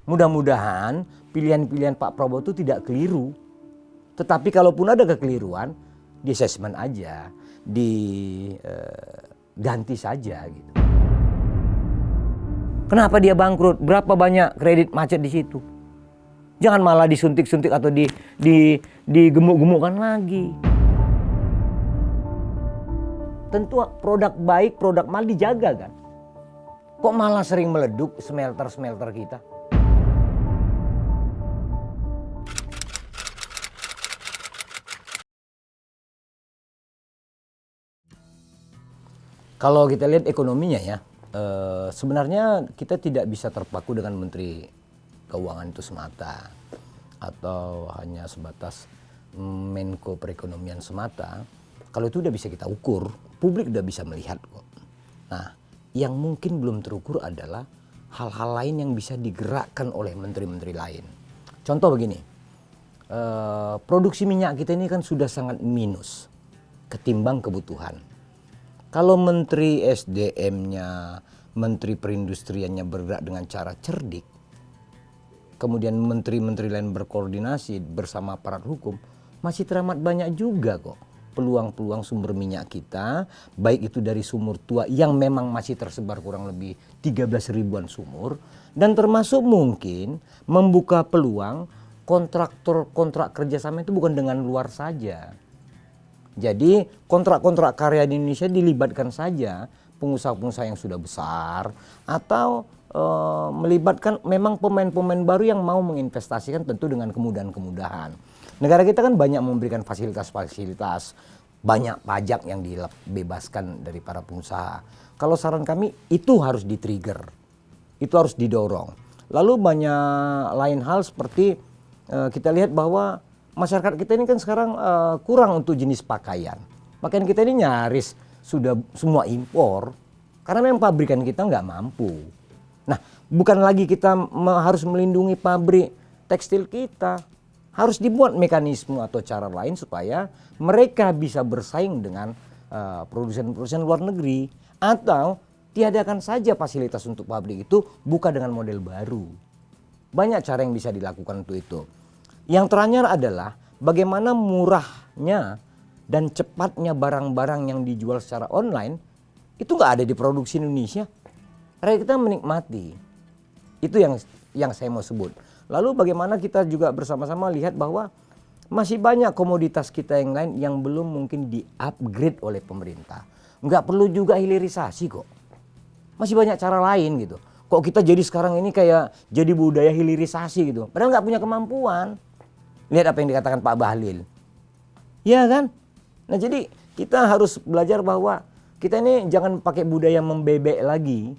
Mudah-mudahan pilihan-pilihan Pak Prabowo itu tidak keliru. Tetapi kalaupun ada kekeliruan, di assessment aja, diganti saja gitu. Kenapa dia bangkrut? Berapa banyak kredit macet di situ? Jangan malah disuntik-suntik atau digemuk-gemukkan lagi. Tentu produk baik, produk mahal dijaga kan. Kok malah sering meleduk smelter-smelter kita? Kalau kita lihat ekonominya ya, sebenarnya kita tidak bisa terpaku dengan Menteri Keuangan itu semata atau hanya sebatas Menko Perekonomian semata. Kalau itu udah bisa kita ukur, publik udah bisa melihat kok. Nah, yang mungkin belum terukur adalah hal-hal lain yang bisa digerakkan oleh menteri-menteri lain. Contoh begini, produksi minyak kita ini kan sudah sangat minus ketimbang kebutuhan. Kalau Menteri SDM-nya, Menteri Perindustriannya bergerak dengan cara cerdik, kemudian menteri-menteri lain berkoordinasi bersama aparat hukum, masih teramat banyak juga kok peluang-peluang sumber minyak kita, baik itu dari sumur tua yang memang masih tersebar kurang lebih 13 ribuan sumur, dan termasuk mungkin membuka peluang kontrak kerjasama itu bukan dengan luar saja. Jadi kontrak-kontrak karya di Indonesia dilibatkan saja pengusaha-pengusaha yang sudah besar atau melibatkan memang pemain-pemain baru yang mau menginvestasikan tentu dengan kemudahan-kemudahan. Negara kita kan banyak memberikan fasilitas-fasilitas, banyak pajak yang dibebaskan dari para pengusaha. Kalau saran kami itu harus di-trigger, itu harus didorong. Lalu banyak lain hal seperti kita lihat bahwa masyarakat kita ini kan sekarang kurang untuk jenis pakaian. Pakaian kita ini nyaris sudah semua impor karena memang pabrikan kita nggak mampu. Nah, bukan lagi kita harus melindungi pabrik tekstil kita. Harus dibuat mekanisme atau cara lain supaya mereka bisa bersaing dengan produsen-produsen luar negeri. Atau tiadakan saja fasilitas untuk pabrik itu buka dengan model baru. Banyak cara yang bisa dilakukan untuk itu. Yang teranyar adalah bagaimana murahnya dan cepatnya barang-barang yang dijual secara online itu nggak ada di produksi Indonesia. Rakyat kita menikmati. Itu yang saya mau sebut. Lalu bagaimana kita juga bersama-sama lihat bahwa masih banyak komoditas kita yang lain yang belum mungkin di-upgrade oleh pemerintah. Nggak perlu juga hilirisasi kok. Masih banyak cara lain gitu. Kok kita jadi sekarang ini kayak jadi budaya hilirisasi gitu. Padahal nggak punya kemampuan. Lihat apa yang dikatakan Pak Bahlil. Ya kan? Nah jadi kita harus belajar bahwa kita ini jangan pakai budaya membebek lagi.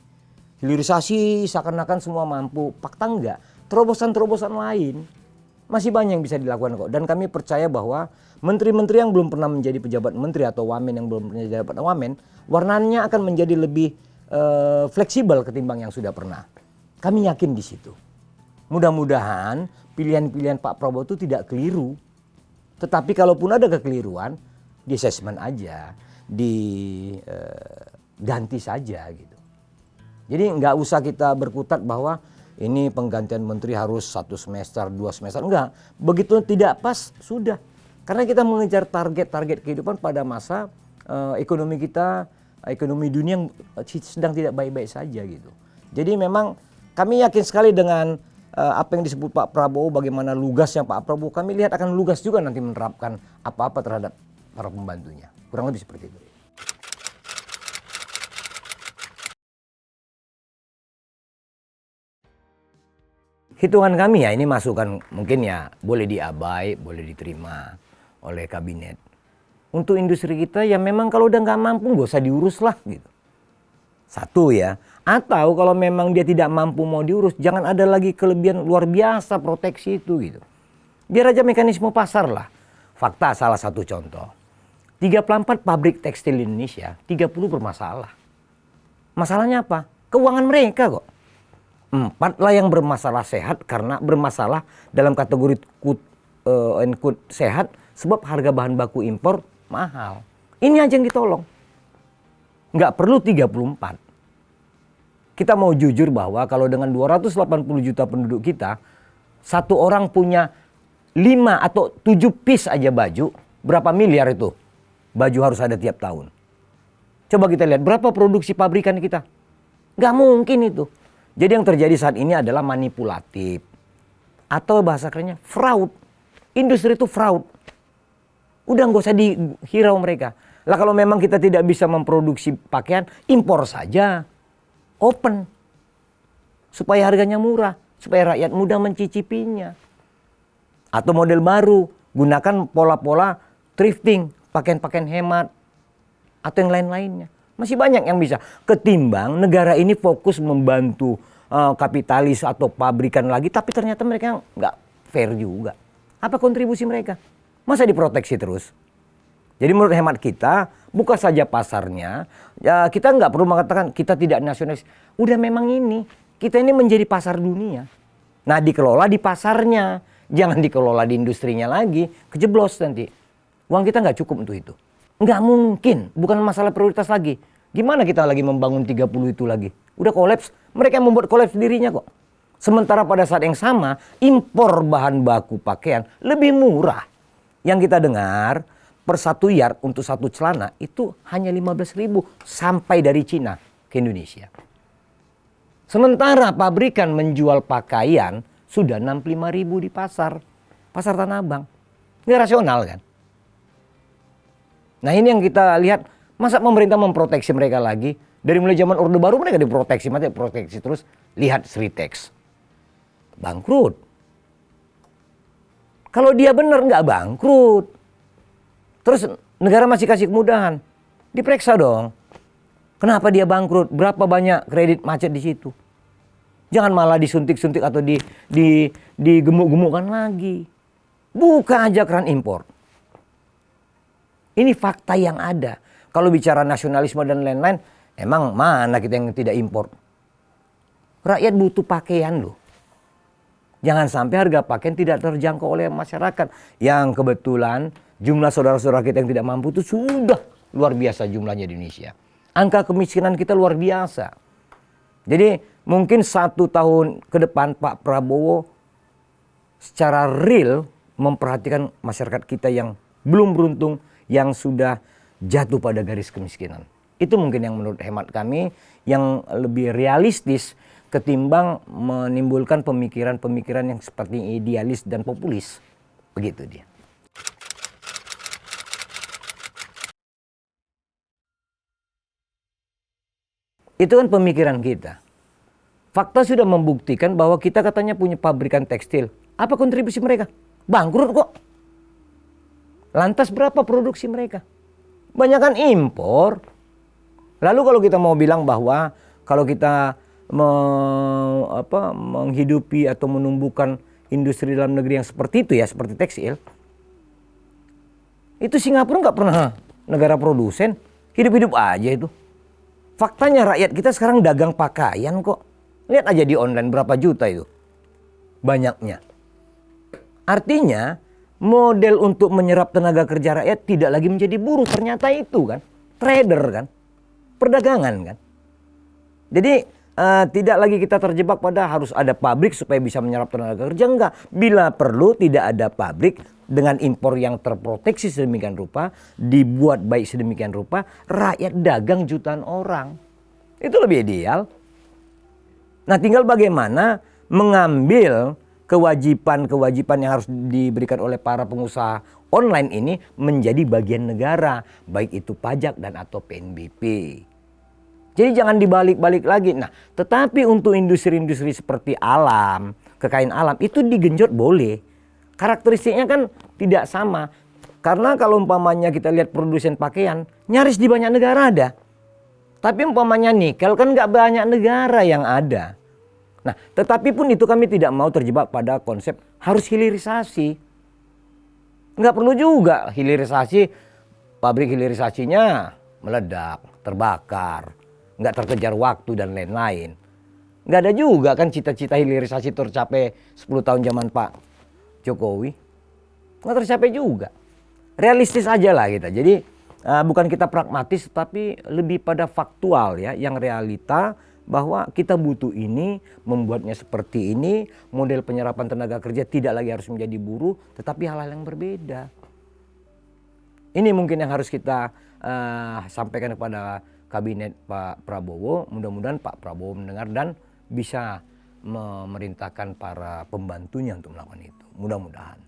Hilirisasi seakan-akan semua mampu. Fakta enggak. Terobosan-terobosan lain masih banyak yang bisa dilakukan kok. Dan kami percaya bahwa menteri-menteri yang belum pernah menjadi pejabat menteri atau wamen yang belum pernah menjadi pejabat wamen, warnanya akan menjadi lebih fleksibel ketimbang yang sudah pernah. Kami yakin di situ. Mudah-mudahan pilihan-pilihan Pak Prabowo itu tidak keliru. Tetapi kalaupun ada kekeliruan, di assessment aja, diganti saja gitu. Jadi nggak usah kita berkutat bahwa ini penggantian menteri harus 1 semester, 2 semester. Enggak, begitu tidak pas sudah. Karena kita mengejar target-target kehidupan pada masa ekonomi kita, ekonomi dunia yang sedang tidak baik-baik saja gitu. Jadi memang kami yakin sekali dengan apa yang disebut Pak Prabowo, bagaimana lugasnya Pak Prabowo, kami lihat akan lugas juga nanti menerapkan apa-apa terhadap para pembantunya. Kurang lebih seperti itu. Hitungan kami ya, ini masukan mungkin ya boleh diabai, boleh diterima oleh kabinet. Untuk industri kita ya memang kalau udah nggak mampu nggak usah diurus lah gitu. Satu ya. Atau kalau memang dia tidak mampu mau diurus, jangan ada lagi kelebihan luar biasa proteksi itu gitu. Biar aja mekanisme pasar lah. Fakta salah satu contoh. 34 pabrik tekstil di Indonesia, 30 bermasalah. Masalahnya apa? Keuangan mereka kok. 4 lah yang bermasalah sehat karena bermasalah dalam kategori sehat sebab harga bahan baku impor mahal. Ini aja yang ditolong. Nggak perlu 34. Kita mau jujur bahwa kalau dengan 280 juta penduduk kita, satu orang punya 5 atau 7 piece aja baju, berapa miliar itu baju harus ada tiap tahun. Coba kita lihat berapa produksi pabrikan kita. Nggak mungkin itu. Jadi yang terjadi saat ini adalah manipulatif. Atau bahasa kerennya fraud. Industri itu fraud. Udah nggak usah dihirau mereka. Lah kalau memang kita tidak bisa memproduksi pakaian, impor saja. Open. Supaya harganya murah. Supaya rakyat mudah mencicipinya. Atau model baru. Gunakan pola-pola thrifting. Pakaian-pakaian hemat. Atau yang lain-lainnya. Masih banyak yang bisa. Ketimbang negara ini fokus membantu kapitalis atau pabrikan lagi. Tapi ternyata mereka nggak fair juga. Apa kontribusi mereka? Masa diproteksi terus? Jadi menurut hemat kita, buka saja pasarnya. Ya, kita nggak perlu mengatakan kita tidak nasionalis. Udah memang ini. Kita ini menjadi pasar dunia. Nah dikelola di pasarnya. Jangan dikelola di industrinya lagi. Kejeblos nanti. Uang kita nggak cukup untuk itu. Nggak mungkin. Bukan masalah prioritas lagi. Gimana kita lagi membangun 30 itu lagi? Udah kolaps. Mereka yang membuat kolaps dirinya kok. Sementara pada saat yang sama, impor bahan baku pakaian lebih murah. Yang kita dengar, per 1 yard untuk 1 celana itu hanya 15.000 sampai dari Cina ke Indonesia. Sementara pabrikan menjual pakaian sudah 65.000 di pasar. Pasar Tanah Abang. Ini rasional kan? Nah ini yang kita lihat, masa pemerintah memproteksi mereka lagi? Dari mulai zaman Orde Baru mereka diproteksi, masih proteksi terus. Lihat Sritex. Bangkrut. Kalau dia benar nggak bangkrut. Terus negara masih kasih kemudahan. Diperiksa dong. Kenapa dia bangkrut? Berapa banyak kredit macet di situ? Jangan malah disuntik-suntik atau digemuk-gemukkan lagi. Buka aja keran impor. Ini fakta yang ada. Kalau bicara nasionalisme dan lain-lain, emang mana kita yang tidak impor? Rakyat butuh pakaian loh. Jangan sampai harga pakaian tidak terjangkau oleh masyarakat. Yang kebetulan jumlah saudara-saudara kita yang tidak mampu itu sudah luar biasa jumlahnya di Indonesia. Angka kemiskinan kita luar biasa. Jadi mungkin 1 tahun ke depan Pak Prabowo secara real memperhatikan masyarakat kita yang belum beruntung, yang sudah jatuh pada garis kemiskinan. Itu mungkin yang menurut hemat kami yang lebih realistis ketimbang menimbulkan pemikiran-pemikiran yang seperti idealis dan populis. Begitu dia. Itu kan pemikiran kita. Fakta sudah membuktikan bahwa kita katanya punya pabrikan tekstil. Apa kontribusi mereka? Bangkrut kok. Lantas berapa produksi mereka? Banyakan impor. Lalu kalau kita mau bilang bahwa kalau kita menghidupi atau menumbuhkan industri dalam negeri yang seperti itu ya, seperti tekstil. Itu Singapura nggak pernah negara produsen. Hidup-hidup aja itu. Faktanya rakyat kita sekarang dagang pakaian kok. Lihat aja di online berapa juta itu. Banyaknya. Artinya model untuk menyerap tenaga kerja rakyat tidak lagi menjadi buruh. Ternyata itu kan. Trader kan. Perdagangan kan. Jadi tidak lagi kita terjebak pada harus ada pabrik supaya bisa menyerap tenaga kerja. Enggak. Bila perlu tidak ada pabrik dengan impor yang terproteksi sedemikian rupa. Dibuat baik sedemikian rupa. Rakyat dagang jutaan orang. Itu lebih ideal. Nah tinggal bagaimana mengambil kewajiban-kewajiban yang harus diberikan oleh para pengusaha online ini menjadi bagian negara. Baik itu pajak dan atau PNBP. Jadi jangan dibalik-balik lagi. Nah tetapi untuk industri-industri seperti alam, kekayaan alam itu digenjot boleh. Karakteristiknya kan tidak sama. Karena kalau umpamanya kita lihat produsen pakaian, nyaris di banyak negara ada. Tapi umpamanya nikel kan nggak banyak negara yang ada. Nah, tetapi pun itu kami tidak mau terjebak pada konsep harus hilirisasi. Nggak perlu juga hilirisasi, pabrik hilirisasinya meledak, terbakar, nggak terkejar waktu dan lain-lain. Nggak ada juga kan cita-cita hilirisasi tercapai 10 tahun zaman Pak Jokowi. Nggak tercapai juga. Realistis aja lah kita. Jadi bukan kita pragmatis tapi lebih pada faktual ya, yang realita bahwa kita butuh ini, membuatnya seperti ini, model penyerapan tenaga kerja tidak lagi harus menjadi buruh, tetapi hal-hal yang berbeda. Ini mungkin yang harus kita sampaikan kepada kabinet Pak Prabowo. Mudah-mudahan Pak Prabowo mendengar dan bisa memerintahkan para pembantunya untuk melakukan itu. Mudah-mudahan.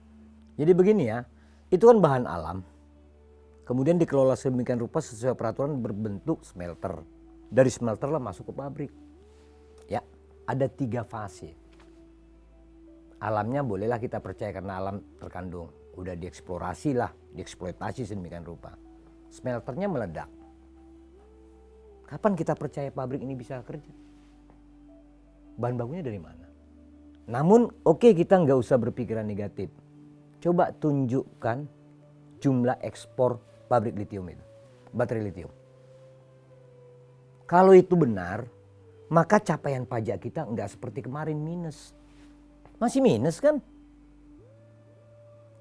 Jadi begini ya, itu kan bahan alam. Kemudian dikelola sedemikian rupa sesuai peraturan berbentuk smelter. Dari smelter lah masuk ke pabrik. Ya, ada 3 fase. Alamnya bolehlah kita percaya karena alam terkandung. Udah dieksplorasi lah, dieksploitasi sedemikian rupa. Smelternya meledak. Kapan kita percaya pabrik ini bisa kerja? Bahan bakunya dari mana? Namun oke, kita nggak usah berpikiran negatif. Coba tunjukkan jumlah ekspor pabrik litium itu, baterai litium. Kalau itu benar, maka capaian pajak kita nggak seperti kemarin minus. Masih minus kan?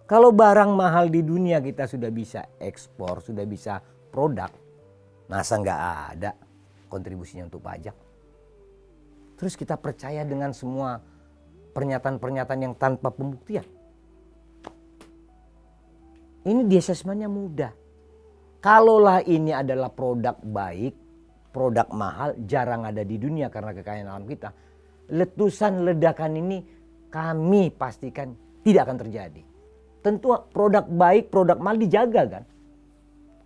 Kalau barang mahal di dunia kita sudah bisa ekspor, sudah bisa produk, masa nggak ada kontribusinya untuk pajak? Terus kita percaya dengan semua pernyataan-pernyataan yang tanpa pembuktian. Ini di assessment-nya mudah. Kalaulah ini adalah produk baik, produk mahal, jarang ada di dunia karena kekayaan alam kita. Letusan ledakan ini kami pastikan tidak akan terjadi. Tentu produk baik, produk mahal dijaga kan.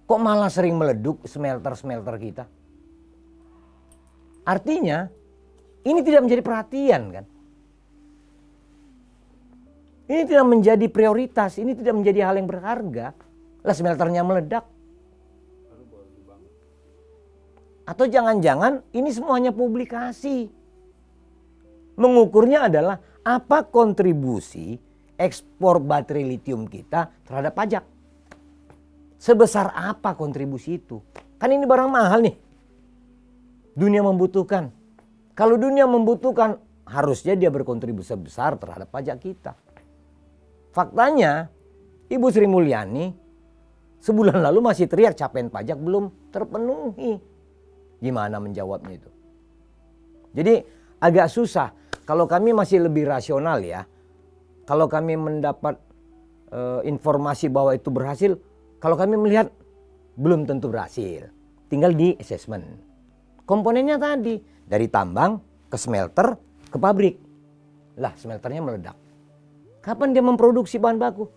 Kok malah sering meleduk smelter-smelter kita? Artinya ini tidak menjadi perhatian kan. Ini tidak menjadi prioritas, ini tidak menjadi hal yang berharga. Lah smelternya meledak. Atau jangan-jangan ini semuanya publikasi. Mengukurnya adalah apa kontribusi ekspor baterai litium kita terhadap pajak. Sebesar apa kontribusi itu? Kan ini barang mahal nih. Dunia membutuhkan. Kalau dunia membutuhkan, harusnya dia berkontribusi besar terhadap pajak kita. Faktanya, Ibu Sri Mulyani sebulan lalu masih teriak capaian pajak belum terpenuhi. Gimana menjawabnya itu? Jadi agak susah. Kalau kami masih lebih rasional ya. Kalau kami mendapat informasi bahwa itu berhasil, kalau kami melihat belum tentu berhasil. Tinggal di assessment. Komponennya tadi dari tambang ke smelter ke pabrik. Lah smelternya meledak. Kapan dia memproduksi bahan baku?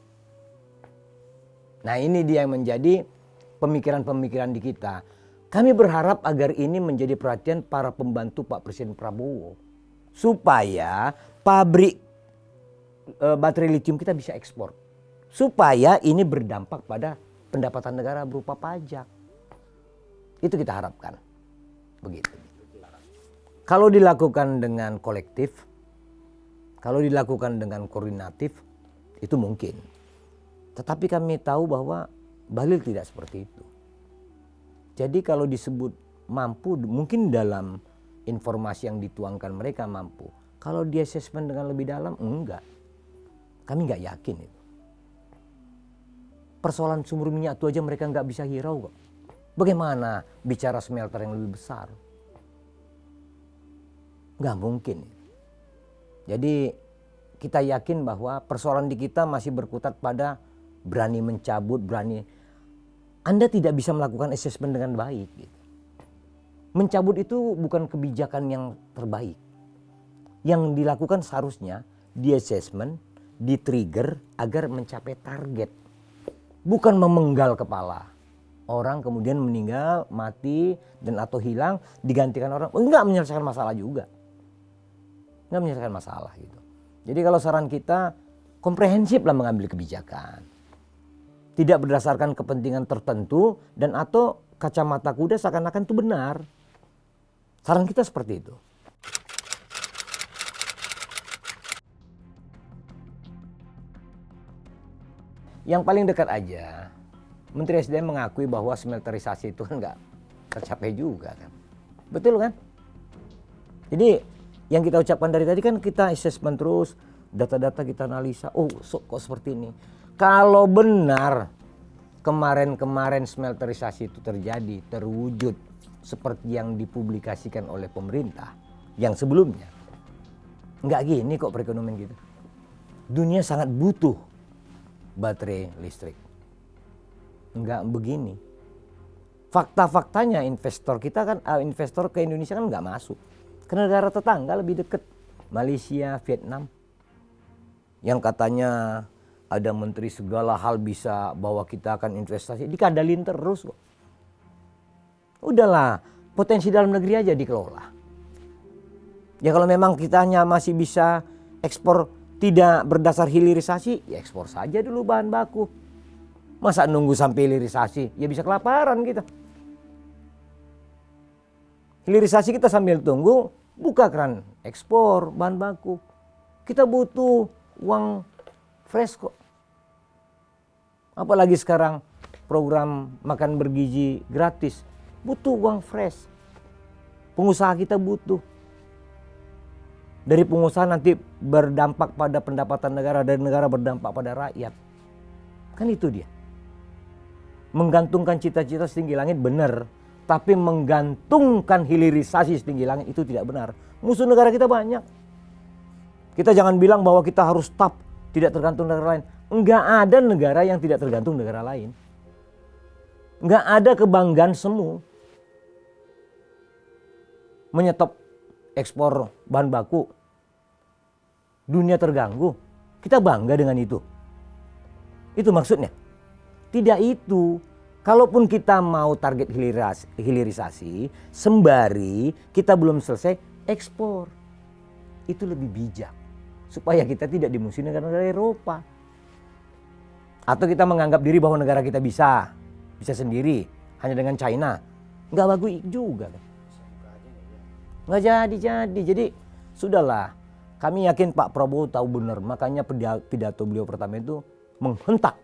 Nah ini dia yang menjadi pemikiran-pemikiran di kita. Kami berharap agar ini menjadi perhatian para pembantu Pak Presiden Prabowo. Supaya pabrik baterai litium kita bisa ekspor. Supaya ini berdampak pada pendapatan negara berupa pajak. Itu kita harapkan. Begitu. Kalau dilakukan dengan kolektif, kalau dilakukan dengan koordinatif, itu mungkin. Tetapi kami tahu bahwa Bahlil tidak seperti itu. Jadi kalau disebut mampu, mungkin dalam informasi yang dituangkan mereka mampu. Kalau di assessment dengan lebih dalam, enggak. Kami enggak yakin itu. Persoalan sumber minyak itu aja mereka enggak bisa hirau kok. Bagaimana bicara smelter yang lebih besar? Enggak mungkin. Jadi kita yakin bahwa persoalan di kita masih berkutat pada berani mencabut, berani. Anda tidak bisa melakukan assessment dengan baik. Mencabut itu bukan kebijakan yang terbaik. Yang dilakukan seharusnya di assessment, di trigger agar mencapai target. Bukan memenggal kepala. Orang kemudian meninggal, mati, dan atau hilang, digantikan orang. Enggak menyelesaikan masalah juga. Enggak menyelesaikan masalah gitu. Jadi kalau saran kita, komprehensif lah mengambil kebijakan. Tidak berdasarkan kepentingan tertentu dan atau kacamata kuda seakan-akan itu benar. Saran kita seperti itu. Yang paling dekat aja, Menteri SDM mengakui bahwa smelterisasi itu kan nggak tercapai juga kan. Betul kan? Jadi yang kita ucapkan dari tadi kan kita assessment terus, data-data kita analisa, oh kok seperti ini. Kalau benar kemarin-kemarin smelterisasi itu terjadi, terwujud, seperti yang dipublikasikan oleh pemerintah yang sebelumnya, nggak gini kok perekonomian kita. Dunia sangat butuh baterai listrik. Nggak begini. Fakta-faktanya investor kita kan, investor ke Indonesia kan nggak masuk. Ke negara tetangga lebih dekat, Malaysia, Vietnam. Yang katanya ada menteri segala hal bisa bahwa kita akan investasi, dikadalin terus kok. Udahlah, potensi dalam negeri aja dikelola. Ya kalau memang kita hanya masih bisa ekspor tidak berdasar hilirisasi, ya ekspor saja dulu bahan baku. Masa nunggu sampai hilirisasi, ya bisa kelaparan kita. Hilirisasi kita sambil tunggu, buka keran ekspor bahan baku. Kita butuh uang fresh kok. Apalagi sekarang program makan bergizi gratis, butuh uang fresh. Pengusaha kita butuh. Dari pengusaha nanti berdampak pada pendapatan negara, dari negara berdampak pada rakyat. Kan itu dia. Menggantungkan cita-cita setinggi langit benar, tapi menggantungkan hilirisasi setinggi langit itu tidak benar. Musuh negara kita banyak. Kita jangan bilang bahwa kita harus stop, tidak tergantung negara lain. Enggak ada negara yang tidak tergantung negara lain. Enggak ada kebanggaan semu menyetop ekspor bahan baku. Dunia terganggu. Kita bangga dengan itu. Itu maksudnya. Tidak itu. Kalaupun kita mau target hilirisasi, sembari kita belum selesai ekspor. Itu lebih bijak. Supaya kita tidak dimusuhi negara-negara Eropa. Atau kita menganggap diri bahwa negara kita bisa sendiri. Hanya dengan China. Nggak bagus juga. Nggak jadi. Jadi sudahlah. Kami yakin Pak Prabowo tahu benar. Makanya pidato beliau pertama itu menghentak.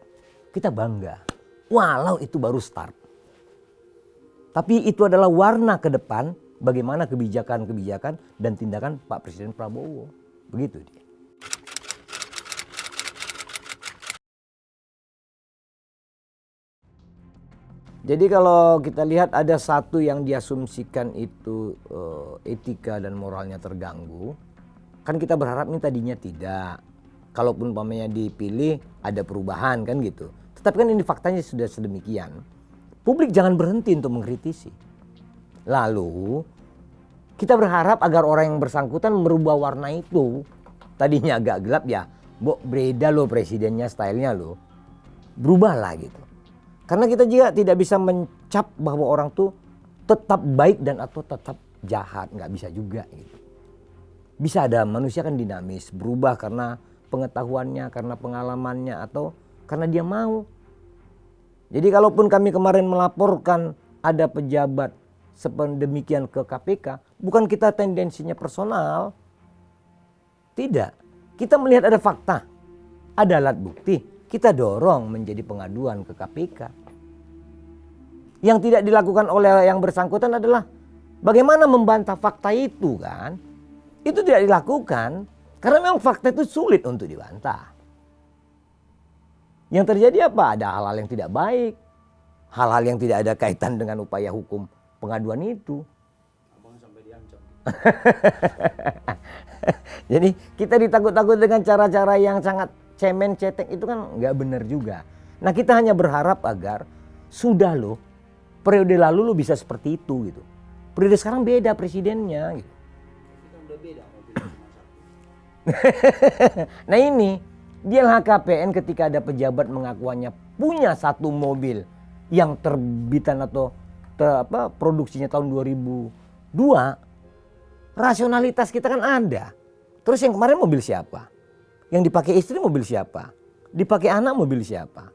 Kita bangga. Walau itu baru start. Tapi itu adalah warna ke depan bagaimana kebijakan-kebijakan dan tindakan Pak Presiden Prabowo. Begitu dia. Jadi kalau kita lihat ada satu yang diasumsikan itu etika dan moralnya terganggu. Kan kita berharap ini tadinya tidak. Kalaupun umpamanya dipilih ada perubahan kan gitu. Tetapi kan ini faktanya sudah sedemikian. Publik jangan berhenti untuk mengkritisi. Lalu kita berharap agar orang yang bersangkutan merubah warna itu. Tadinya agak gelap ya. Beda loh presidennya, stylenya loh. Berubahlah gitu. Karena kita juga tidak bisa mencap bahwa orang tuh tetap baik dan atau tetap jahat. Nggak bisa juga gitu. Bisa ada, manusia kan dinamis. Berubah karena pengetahuannya, karena pengalamannya atau karena dia mau. Jadi kalaupun kami kemarin melaporkan ada pejabat sedemikian ke KPK, bukan kita tendensinya personal. Tidak. Kita melihat ada fakta, ada alat bukti, kita dorong menjadi pengaduan ke KPK. Yang tidak dilakukan oleh yang bersangkutan adalah bagaimana membantah fakta itu kan. Itu tidak dilakukan karena memang fakta itu sulit untuk dibantah. Yang terjadi apa? Ada hal-hal yang tidak baik. Hal-hal yang tidak ada kaitan dengan upaya hukum pengaduan itu. Abang sampai diancam. Jadi kita ditakut-takut dengan cara-cara yang sangat cemen cetek itu kan nggak benar juga. Nah kita hanya berharap agar sudah loh periode lalu lo bisa seperti itu gitu. Periode sekarang beda presidennya gitu. Kita udah beda mobil cuma satu. Nah ini di LHKPN ketika ada pejabat mengakuannya punya satu mobil yang terbitan atau produksinya tahun 2002, rasionalitas kita kan ada. Terus yang kemarin mobil siapa? Yang dipakai istri mobil siapa? Dipakai anak mobil siapa?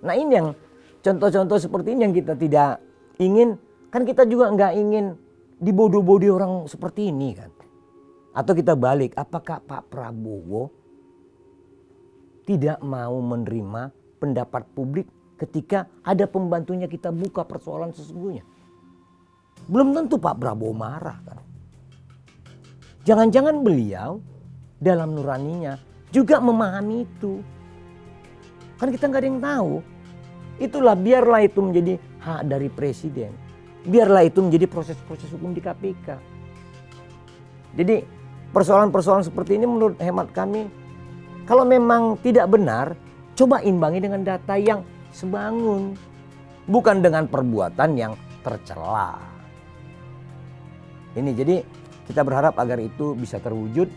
Nah ini yang contoh-contoh seperti ini yang kita tidak ingin. Kan kita juga nggak ingin dibodoh-bodoh orang seperti ini kan. Atau kita balik, apakah Pak Prabowo tidak mau menerima pendapat publik ketika ada pembantunya kita buka persoalan sesungguhnya? Belum tentu Pak Prabowo marah kan. Jangan-jangan beliau dalam nuraninya juga memahami itu. Kan kita nggak ada yang tahu. Itulah biarlah itu menjadi hak dari presiden. biarlah itu menjadi proses-proses hukum di KPK. Jadi persoalan-persoalan seperti ini menurut hemat kami, kalau memang tidak benar, coba imbangi dengan data yang sebangun, bukan dengan perbuatan yang tercela. Ini jadi kita berharap agar itu bisa terwujud.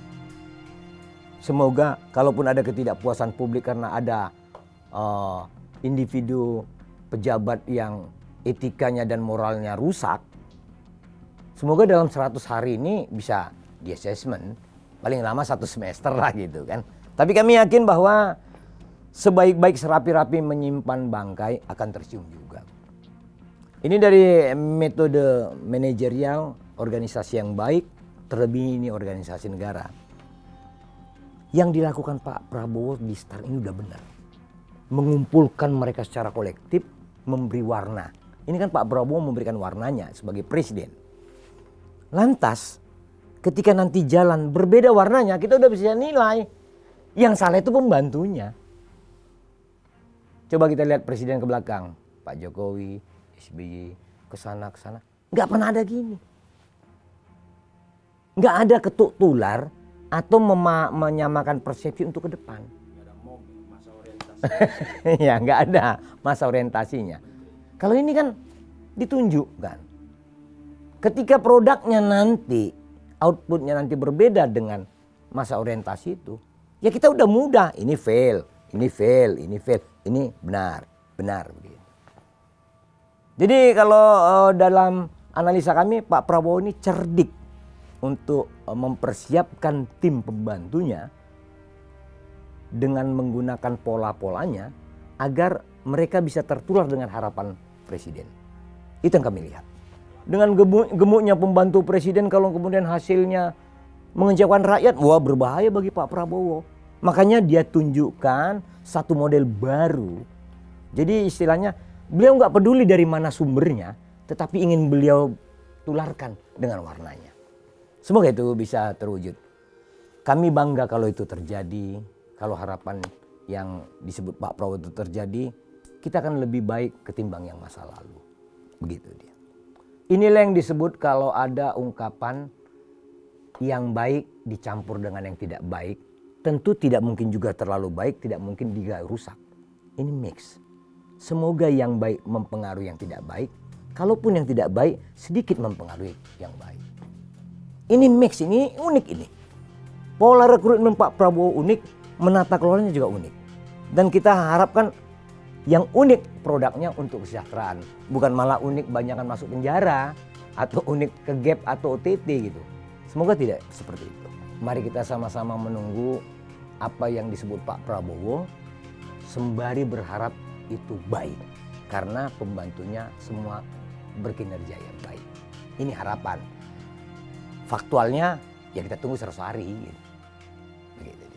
Semoga kalaupun ada ketidakpuasan publik karena ada individu pejabat yang etikanya dan moralnya rusak, semoga dalam 100 hari ini bisa di assessment, paling lama 1 semester lah gitu kan. Tapi kami yakin bahwa sebaik-baik serapi-rapi menyimpan bangkai akan tercium juga. Ini dari metode manajerial organisasi yang baik, terlebih ini organisasi negara. Yang dilakukan Pak Prabowo di STAR ini udah benar. Mengumpulkan mereka secara kolektif, memberi warna. Ini kan Pak Prabowo memberikan warnanya sebagai presiden. Lantas ketika nanti jalan berbeda warnanya, kita udah bisa nilai. Yang salah itu pembantunya. Coba kita lihat presiden ke belakang. Pak Jokowi, SBY, kesana. Nggak pernah ada gini. Nggak ada ketuk tular atau menyamakan persepsi untuk ke depan. Nggak ada masa orientasi. Ya nggak ada masa orientasinya. Kalau ini kan ditunjukkan. Ketika produknya nanti, outputnya nanti berbeda dengan masa orientasi itu, ya kita udah mudah. Ini fail, ini fail, ini fail, ini benar begitu. Jadi kalau dalam analisa kami, Pak Prabowo ini cerdik untuk mempersiapkan tim pembantunya dengan menggunakan pola-polanya agar mereka bisa tertular dengan harapan presiden. Itu yang kami lihat. Dengan gemuknya pembantu presiden kalau kemudian hasilnya mengecewakan rakyat, wah berbahaya bagi Pak Prabowo. Makanya dia tunjukkan satu model baru. Jadi istilahnya beliau nggak peduli dari mana sumbernya, tetapi ingin beliau tularkan dengan warnanya. Semoga itu bisa terwujud. Kami bangga kalau itu terjadi, kalau harapan yang disebut Pak Prabowo itu terjadi, kita akan lebih baik ketimbang yang masa lalu. Begitu dia. Inilah yang disebut kalau ada ungkapan yang baik dicampur dengan yang tidak baik, tentu tidak mungkin juga terlalu baik, tidak mungkin juga rusak. Ini mix. Semoga yang baik mempengaruhi yang tidak baik, kalaupun yang tidak baik sedikit mempengaruhi yang baik. Ini mix, ini unik ini. Pola rekrutmen Pak Prabowo unik, menata kelolanya juga unik. Dan kita harapkan yang unik produknya untuk kesejahteraan. Bukan malah unik banyakan masuk penjara, atau unik ke gap atau OTT gitu. Semoga tidak seperti itu. Mari kita sama-sama menunggu apa yang disebut Pak Prabowo, sembari berharap itu baik. Karena pembantunya semua berkinerja yang baik. Ini harapan. Faktualnya ya kita tunggu 100 hari. Gitu. Begitu.